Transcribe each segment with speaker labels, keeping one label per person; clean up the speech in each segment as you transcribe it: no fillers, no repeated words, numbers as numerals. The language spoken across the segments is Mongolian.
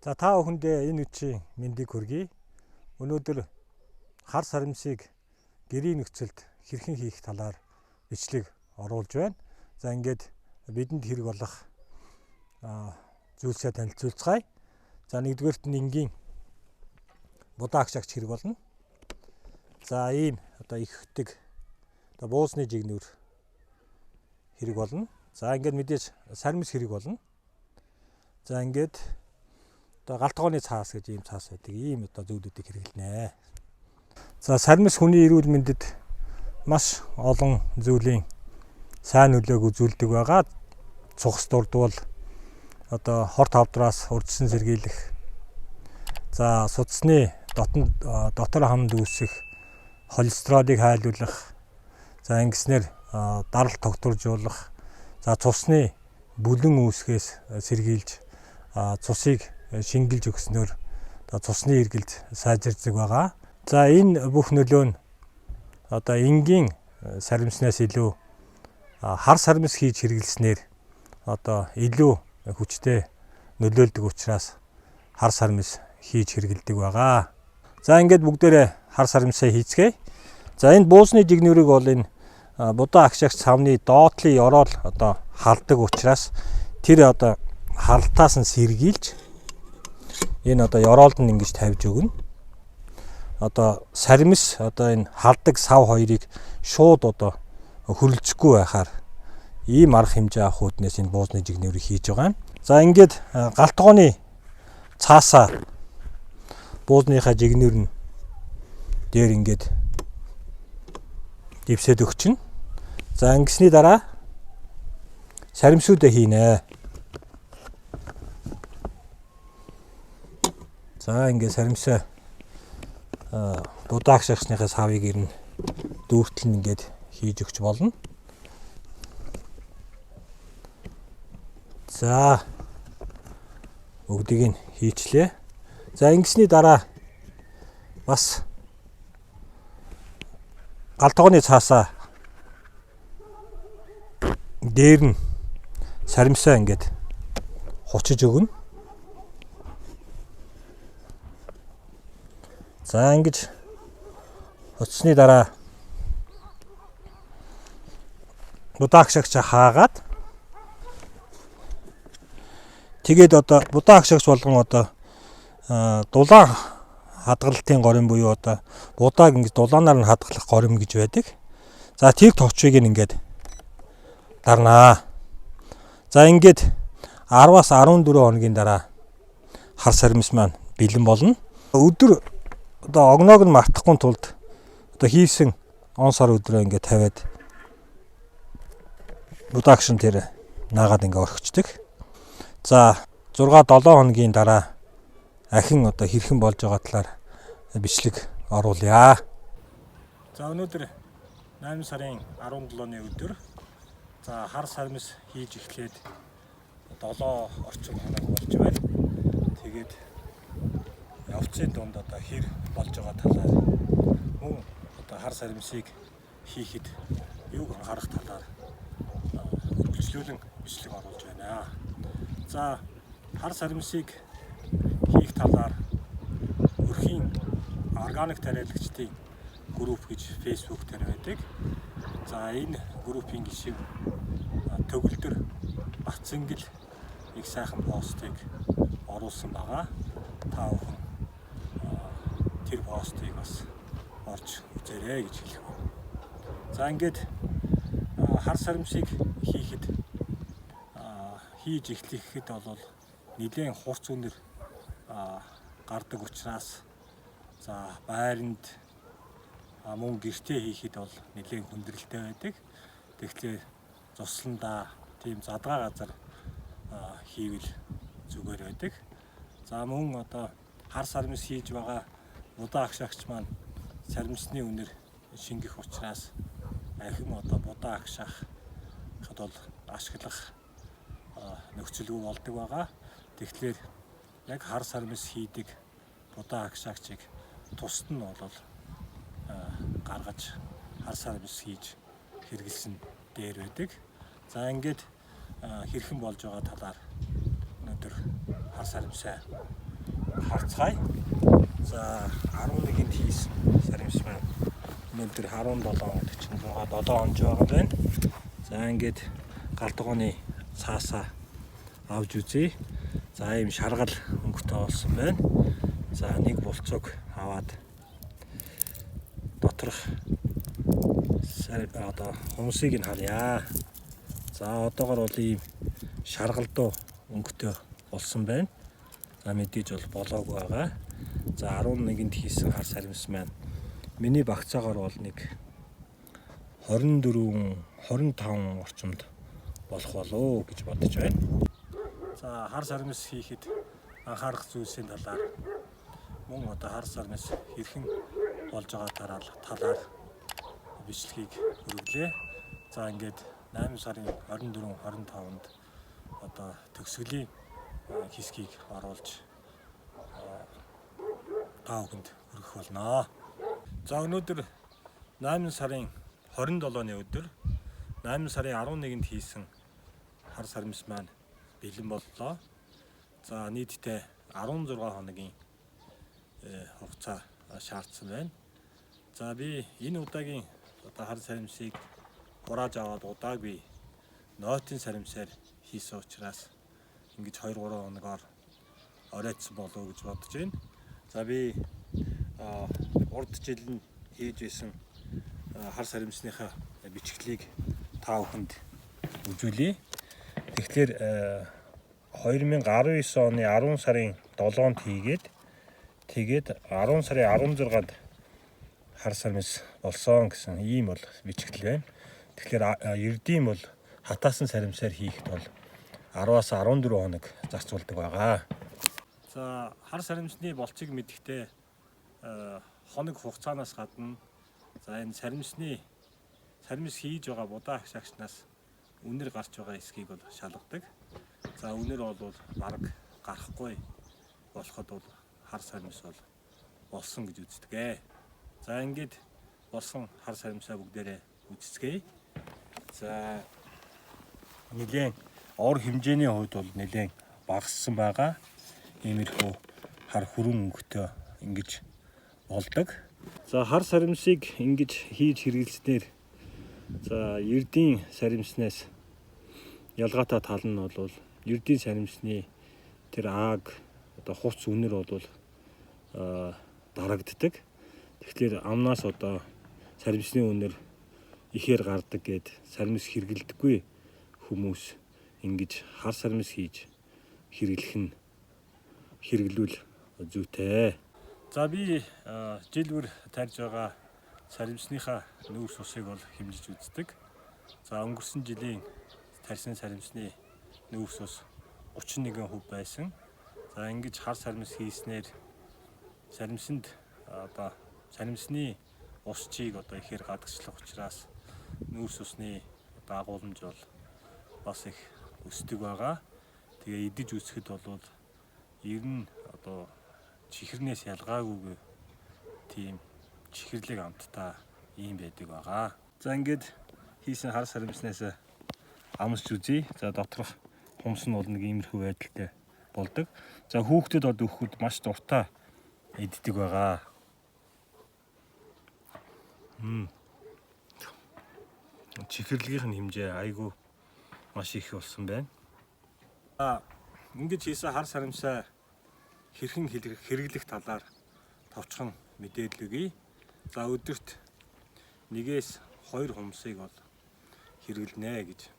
Speaker 1: За та бүхэндээ энэ үеийн мэндийг хүргэе. Өнөөдөр хар сарамсыг гэрийн нөхцөлд хэрхэн хийх талаар бичлэг оруулж байна. За ингээд бидэнд хэрэг болох зүйлсээ танилцуулцгаая. За нэгдүгээрт нь энгийн будаа агшаагч хэрэг болно. За ийм одоо ихдэг одоо буусны жигнүр хэрэг болно. За ингээд мэдээж сарамс хэрэг болно. За ингээд одоо галтгооны цаас гэж ийм цаас байдаг. Ийм одоо зүйлүүдийг хэрэглэнэ. За сарамс хүний эрүүл мэндэд маш олон зүйлийн сайн нөлөөг үзүүлдэг байгаа. Цухас дурдвал одоо хорт хавдраас урдсан сэргийлэх. За судасны дотор хамд үүсэх холестеролыг хайлуулах. За ингэснээр даралт тогтворжуулах. За цусны бүлэн үүсгээс сэргийлж цусыг шингэлж өгснөөр цусны эргэлт сайжирдаг байгаа. За энэ бүх нөлөө нь одоо энгийн сарамснаас илүү хар сарамс хийж хэрэглэснээр одоо илүү хүчтэй нөлөөлдөг учраас хар сарамс хийж хэрэглэдэг байгаа. За ингээд бүгдээрээ хар сарамсаа хийцгээе. За энэ буусны жигнүрийг бол энэ будаа агшаагч цавны доотлын ёроол одоо халдаг учраас тэр одоо халтаас нь сэргийлж энэ одоо ёроолд нь ингэж тавьж өгнө. Одоо сарамс одоо энэ халдаг сав хоёрыг шууд одоо хөрөлцөхгүй байхаар ийм арга хэмжээ авах үүднээс энэ буусны жигнүрийг хийж байгаа юм. За ингээд галтгооны цаасаа буусныхаа жигнүр нь дээр ингээд дэвсээд өгчнө. За ингэсний дараа сарамсуудаа хийнэ. За ингээд сарамсаа будаа агшаагчныхаа савыг ирнэ дүүртэл нь ингээд хийж өгч болно. За бүгдийг нь хийчлээ. За ингэсний дараа бас галтгооны цаасаа дээр нь сарамсаа ингээд хучиж өгнө. За ингэж хуцсны дараа будаа агшаагч хаагаад тэгээд одоо будаа агшаагч болгон одоо дулаан хадгалтын горим буюу одоо будааг ингэж дулаанаар нь хадгалах горим гэж байдаг. За тэр товчыг ингээд дарнаа. За ингээд 10-аас 14 хоногийн дараа хар сарамс маань бэлэн болно. Өдөр одоо огноог нь мартахгүй тулд одоо хийсэн он сар өдрөө ингээд тавиад будаа агшин тэр наагаад ингээд орхичдаг. За 6-7 хоногийн дараа ахин одоо хэрхэн болж байгаа талаар бичлэг оруулъя. За өнөөдөр 8 сарын 17-ны өдөр. За хар сарамс хийж эхлээд 7 орчим хоног болж байна. Тэгээд явцын дунд одоо хэр болж байгаа талаар мөн одоо хар сарамсыг хийхэд юуг анхаарах талаар үргэлжлүүлэн бичлэг оруулж байна. За хар сарамсыг хийх талаар өрхийн органик тариалагчдын групп гэж Facebook дээр байдаг. За энэ группийн гишүүн төгөлдөр Бацэнгэл их сайхан постыг оруулсан байгаа. Та бүхэн тэр постыг бас орж үзээрэй гэж хэлэх байна. За ингээд хар сарамсыг хийж эхлэхэд бол нэлээд хурц үнэр гардаг учраас за байранд мөн гэртээ хийхэд бол нэлээд хүндрэлтэй байдаг. Тэгэхээр цусландаа тийм задгаа газар хийвэл зүгээр байдаг. За мөн одоо хар сарамс хийж байгаа будаа агшаагч маань сарамсны үнэр шингэх учраас ахин одоо будаа агшаахад бол ашиглах нөхцөлгүй болдог байгаа. Тэгэхээр яг хар сарамс хийдэг будаа агшаагчийг тусад нь бол гаргаж хар сарамс хийж хэрэглэсэн дээр байдаг. За ингээд хэрхэн болж байгаа талаар өнөөдөр хар сарамсаа харцгаая. За 11-нд хийсэн саримс маань өнөөдөр 17:46 7 онж байгаа байна. За ингээд галдгооны цаасаа авж үзье. За ийм шаргал өнгөтэй болсон байна. За нэг булцог аваад доторх одоо хумсыг нь харъя. За одоогор бол ийм шаргалдуу өнгөтэй болсон байна. За мэдээж бол болоог байгаа. За 11-нд хийсэн хар саримс маань миний багцаагаар бол нэг 24-25 орчимд болох болоо гэж бодож байна. За хар саримс хийхэд анхаарах зүйлсийн талаар мөн одоо хар саримс хэрхэн болж байгаа талаар бичлэгийг хүргэлээ. За ингээд 8 сарын 24-25-нд одоо төгсгөлийн хэсгийг оруулж та бүхэнд хүргэх болно. За өнөөдөр 8 сарын 27-ны өдөр 8 сарын 11-нд хийсэн хар саримс маань бэлэн боллоо. За нийтдээ 16 хоногийн хугацаа шаардсан байна. За би энэ удаагийн одоо хар саримсыг хурааж аваад удаагүй нойтын саримсаар хийсэн учраас ингэж 2-3 хоногоор оройтсон болов гэж бодож байна. За би урд жил нь хийж байсан хар саримсныхаа бичгэлийг та бүхэнд үзүүлье. Тэгэхээр 2019 оны 10 сарын 7-нд хийгээд тэгээд 10 сарын 16-нд хар саримс болсон гэсэн ийм бол бичгэл байна. Тэгэхээр ердийн бол хатаасан саримсаар хийхэд бол 10-аас 14 хоног зарцуулдаг байгаа. За хар саримсны болцыг мэдэхдээ хоног хугацаанаас гадна за энэ саримс хийж байгаа будаа агшаагчнаас үнэр гарч байгаа эсхийг бол шалгадаг. За үнэр бол бараг гарахгүй болоход бол хар саримс бол болсон гэж үздэг. За ингээд болсон хар саримсаа бүгдээрээ үзцгээе. За нэлээд ор хэмжээний хувьд бол нэлээд багассан байгаа. Иймэрхүү хар хүрэн өнгөтэй ингэж болдог. За хар саримсыг ингэж хийж хэрэглэснээр за ердийн саримснаас ялгаатай тал нь бол ердийн саримсны тэр ааг одоо хуц үнэр бол дарагддаг. Тэгэхээр амнаас одоо саримсны үнэр ихээр гардаг гэд саримс хэрэглэдэггүй хүмүүс ингэж хар саримс хийж хэрэглүүл зүйтэй. За би жил бүр тарьж байгаа саримсныхаа нүүрс усыг бол хэмжиж үздэг. За өнгөрсөн жилийн тарьсан саримсны нүүрс ус 31% байсан. За ингэж хар саримс хийснээр саримсанд одоо саримсны ус чийг одоо ихээр гадагшлах учраас нүүрс усны одоо агуулмж бол бас их өсдөг байгаа. Тэгээ идэж үзэхэд бол ер нь одоо чихэрнээс ялгаагүй тийм чихэрлэг амттай ийм байдаг байгаа. За ингээд хийсэн хар саримснаас амсч үзье. За доторх хумс нь бол нэг иймэрхүү байдалтай болдог. За хүүхдэд одоо өгөхөд маш дуртай иддэг байгаа. Чихэрлэгийн хэмжээ айгүй маш их болсон байна. Ингэж хийсэн хар саримсаа хэрхэн хэрэглэх талаар товчхон мэдээлэл өгье. За өдөрт 1-2 хумсыг бол хэрэглэнэ гэж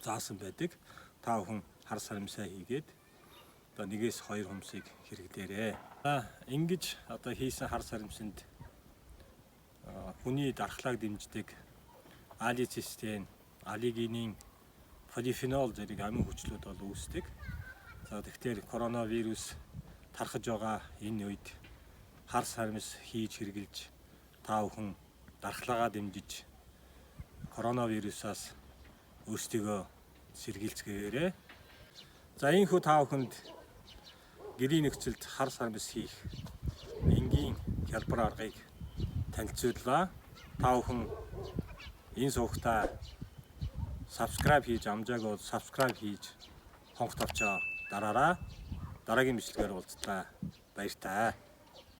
Speaker 1: заасан байдаг. Та бүхэн хар саримсаа хийгээд одоо 1-2 хумсыг хэрэглээрэй. Ингэж одоо хийсэн хар саримсанд хүний дархлааг дэмждэг алицистин, аллигинин, полифенол зэрэг амин хүчлүүд бол үүсдэг. За тэгэхээр коронавирус тархаж байгаа энэ үед хар саримс хийж хэрэглэж та бүхэн дархлаагаа дэмжиж коронавирусаас өөрсдийгөө сэргийлцгээгээрэй. За ийхүү та бүхэнд гэрийн нөхцөлд хар саримс хийх энгийн хялбар аргыг танилцууллаа. Та бүхэн энэ суугтаа subscribe хийж амжаагүй бол subscribe хийж хонх тавчаа дараарай. дараагийн бичлэгээр уулзлаа. Баяр таа.